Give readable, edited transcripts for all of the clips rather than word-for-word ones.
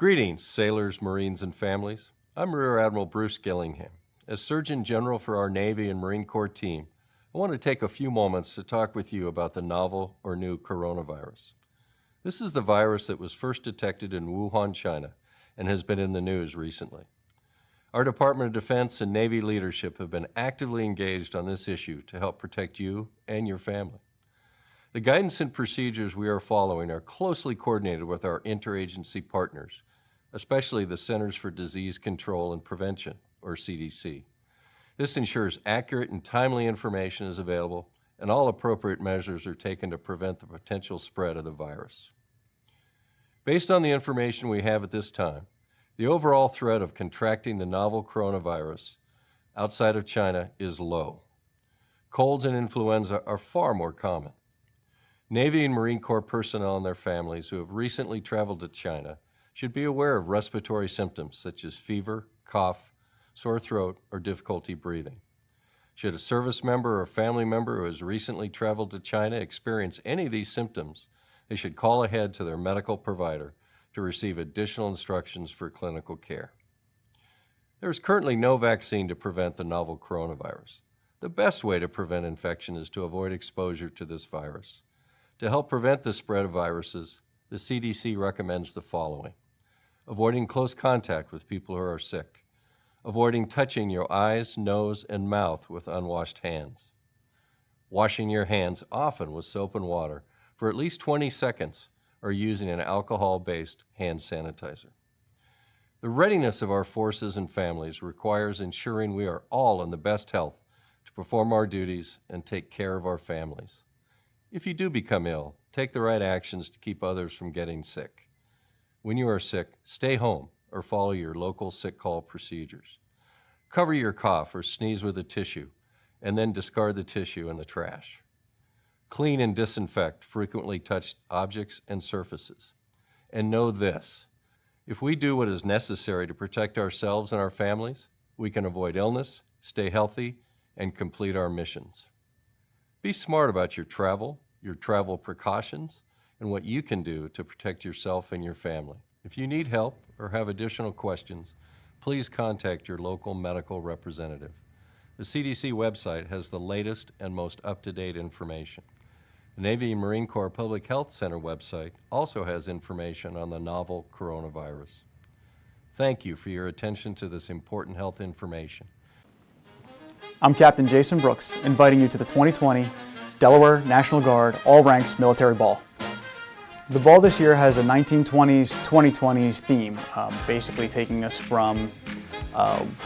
Greetings, sailors, Marines, and families. I'm Rear Admiral Bruce Gillingham. As Surgeon General for our Navy and Marine Corps team, I want to take a few moments to talk with you about the novel or new coronavirus. This is the virus that was first detected in Wuhan, China, and has been in the news recently. Our Department of Defense and Navy leadership have been actively engaged on this issue to help protect you and your family. The guidance and procedures we are following are closely coordinated with our interagency partners, especially the Centers for Disease Control and Prevention, or CDC. This ensures accurate and timely information is available, and all appropriate measures are taken to prevent the potential spread of the virus. Based on the information we have at this time, the overall threat of contracting the novel coronavirus outside of China is low. Colds and influenza are far more common. Navy and Marine Corps personnel and their families who have recently traveled to China should be aware of respiratory symptoms such as fever, cough, sore throat, or difficulty breathing. Should a service member or family member who has recently traveled to China experience any of these symptoms, they should call ahead to their medical provider to receive additional instructions for clinical care. There is currently no vaccine to prevent the novel coronavirus. The best way to prevent infection is to avoid exposure to this virus. To help prevent the spread of viruses, the CDC recommends the following: avoiding close contact with people who are sick, avoiding touching your eyes, nose, and mouth with unwashed hands, washing your hands often with soap and water for at least 20 seconds, or using an alcohol-based hand sanitizer. The readiness of our forces and families requires ensuring we are all in the best health to perform our duties and take care of our families. If you do become ill, take the right actions to keep others from getting sick. When you are sick, stay home or follow your local sick call procedures. Cover your cough or sneeze with a tissue, and then discard the tissue in the trash. Clean and disinfect frequently touched objects and surfaces. And know this: if we do what is necessary to protect ourselves and our families, we can avoid illness, stay healthy, and complete our missions. Be smart about your travel precautions, and what you can do to protect yourself and your family. If you need help or have additional questions, please contact your local medical representative. The CDC website has the latest and most up-to-date information. The Navy and Marine Corps Public Health Center website also has information on the novel coronavirus. Thank you for your attention to this important health information. I'm Captain Jason Brooks, inviting you to the 2020 Delaware National Guard All Ranks Military Ball. The ball this year has a 1920s, 2020s theme, basically taking us from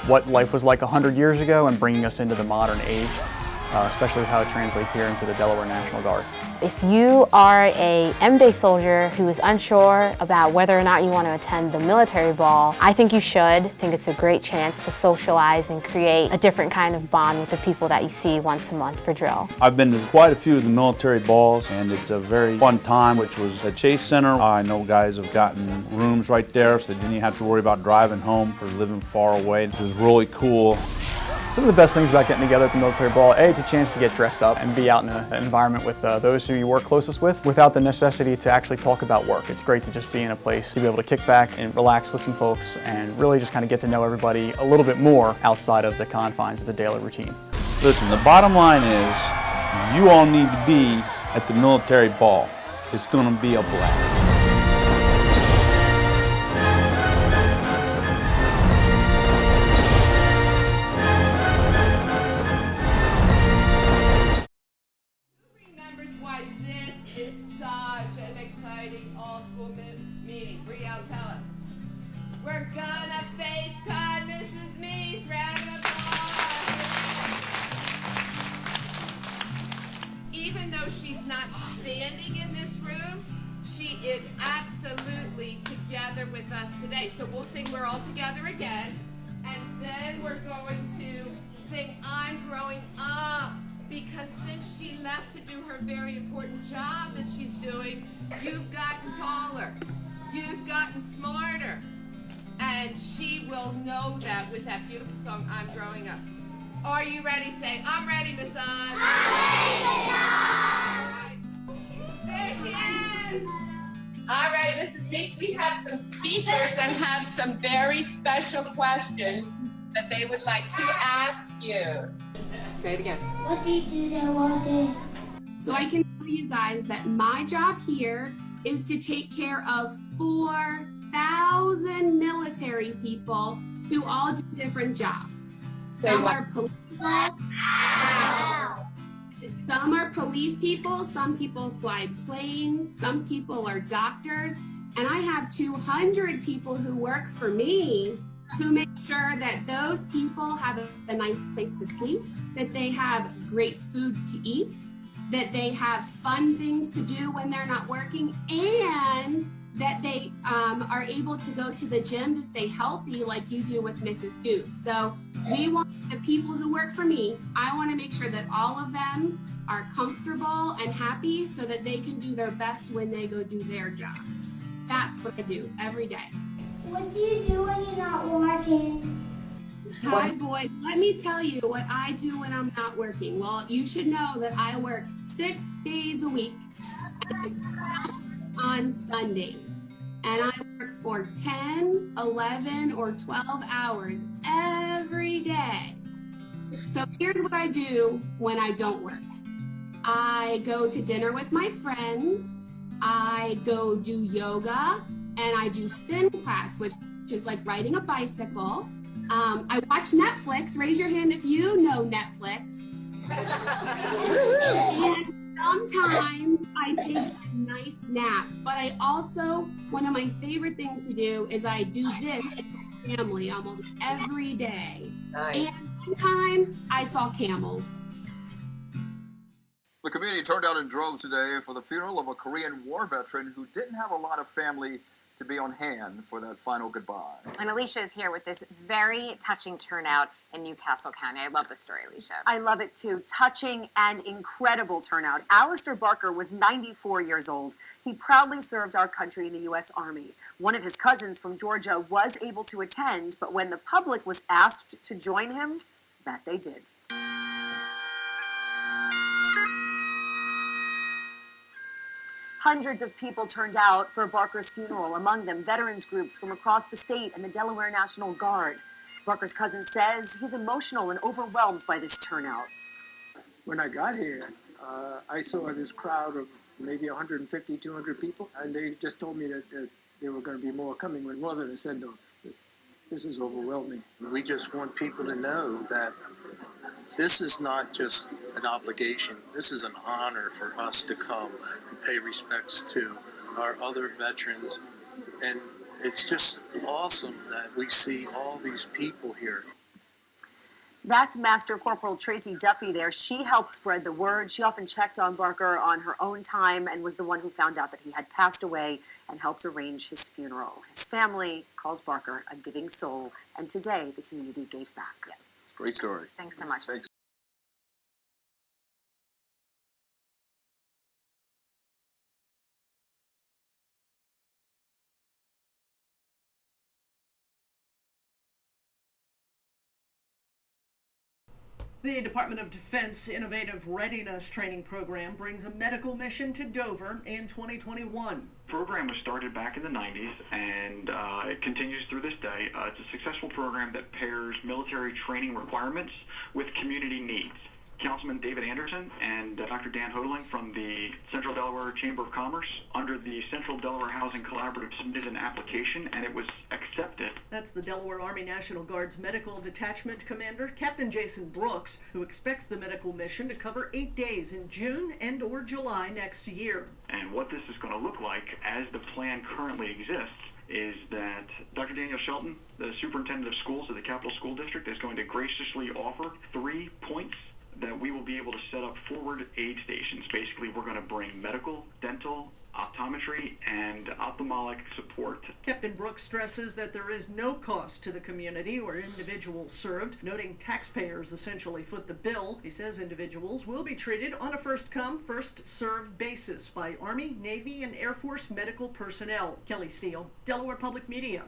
what life was like 100 years ago and bringing us into the modern age, especially with how it translates here into the Delaware National Guard. If you are a M-Day soldier who is unsure about whether or not you want to attend the military ball, I think you should. I think it's a great chance to socialize and create a different kind of bond with the people that you see once a month for drill. I've been to quite a few of the military balls, and it's a very fun time, which was at Chase Center. I know guys have gotten rooms right there, so they didn't have to worry about driving home for living far away. It was really cool. Some of the best things about getting together at the military ball, it's a chance to get dressed up and be out in an environment with those who you work closest with without the necessity to actually talk about work. It's great to just be in a place to be able to kick back and relax with some folks and really just kind of get to know everybody a little bit more outside of the confines of the daily routine. Listen, the bottom line is you all need to be at the military ball. It's going to be a blast. Meeting. Brielle, tell us. We're gonna face Con Mrs. Meese. Round of applause. Even though she's not standing in this room, she is absolutely together with us today. So we'll sing We're All Together again, and then we're going to sing I'm Growing Up, because since she left to do her very important job that she's doing, you've gotten taller. You've gotten smarter, and she will know that with that beautiful song, I'm Growing Up. Are you ready? Say, I'm ready, Miss On. I'm ready, Miss On. There she is. All right, Mrs. Meek, we have some speakers that have some very special questions that they would like to ask you. Say it again. What do you do to walk in? So I can tell you guys that my job here is to take care of 4,000 military people who all do different jobs. Some are police people, some are police people, some people fly planes, some people are doctors, and I have 200 people who work for me who make sure that those people have a nice place to sleep, that they have great food to eat, that they have fun things to do when they're not working, and that they are able to go to the gym to stay healthy like you do with Mrs. Food. So we want the people who work for me, I want to make sure that all of them are comfortable and happy so that they can do their best when they go do their jobs. That's what I do every day. What do you do when you're not working? Hi, boy. Let me tell you what I do when I'm not working. Well, you should know that I work 6 days a week and on Sundays. And I work for 10, 11, or 12 hours every day. So here's what I do when I don't work. I go to dinner with my friends. I go do yoga, and I do spin class, which is like riding a bicycle. I watch Netflix. Raise your hand if you know Netflix. And sometimes I take a nice nap. But I also, one of my favorite things to do is I do this with my family almost every day. Nice. And one time I saw camels. The community turned out in droves today for the funeral of a Korean War veteran who didn't have a lot of family to be on hand for that final goodbye. And Alicia is here with this very touching turnout in Newcastle County. I love the story, Alicia. I love it too. Touching and incredible turnout. Alistair Barker was 94 years old. He proudly served our country in the U.S. Army. One of his cousins from Georgia was able to attend, but when the public was asked to join him, that they did. Hundreds of people turned out for Barker's funeral, among them veterans groups from across the state and the Delaware National Guard. Barker's cousin says he's emotional and overwhelmed by this turnout. When I got here, I saw this crowd of maybe 150, 200 people, and they just told me that there were going to be more coming when more than a send-off. This is overwhelming. We just want people to know that this is not just an obligation. This is an honor for us to come and pay respects to our other veterans. And it's just awesome that we see all these people here. That's Master Corporal Tracy Duffy there. She helped spread the word. She often checked on Barker on her own time and was the one who found out that he had passed away and helped arrange his funeral. His family calls Barker a giving soul, and today the community gave back. Yeah. It's a great story. Thanks so much. Thanks. The Department of Defense Innovative Readiness Training Program brings a medical mission to Dover in 2021. The program was started back in the 90s and it continues through this day. It's a successful program that pairs military training requirements with community needs. Councilman David Anderson and Dr. Dan Hodling from the Central Delaware Chamber of Commerce under the Central Delaware Housing Collaborative submitted an application and it was accepted. That's the Delaware Army National Guard's Medical Detachment Commander, Captain Jason Brooks, who expects the medical mission to cover 8 days in June and or July next year. And what this is going to look like as the plan currently exists is that Dr. Daniel Shelton, the superintendent of schools of the Capital School District, is going to graciously offer 3 points that we will be able to set up forward aid stations. Basically, we're going to bring medical, dental, optometry, and ophthalmic support. Captain Brooks stresses that there is no cost to the community or individuals served, noting taxpayers essentially foot the bill. He says individuals will be treated on a first-come, first-served basis by Army, Navy, and Air Force medical personnel. Kelly Steele, Delaware Public Media.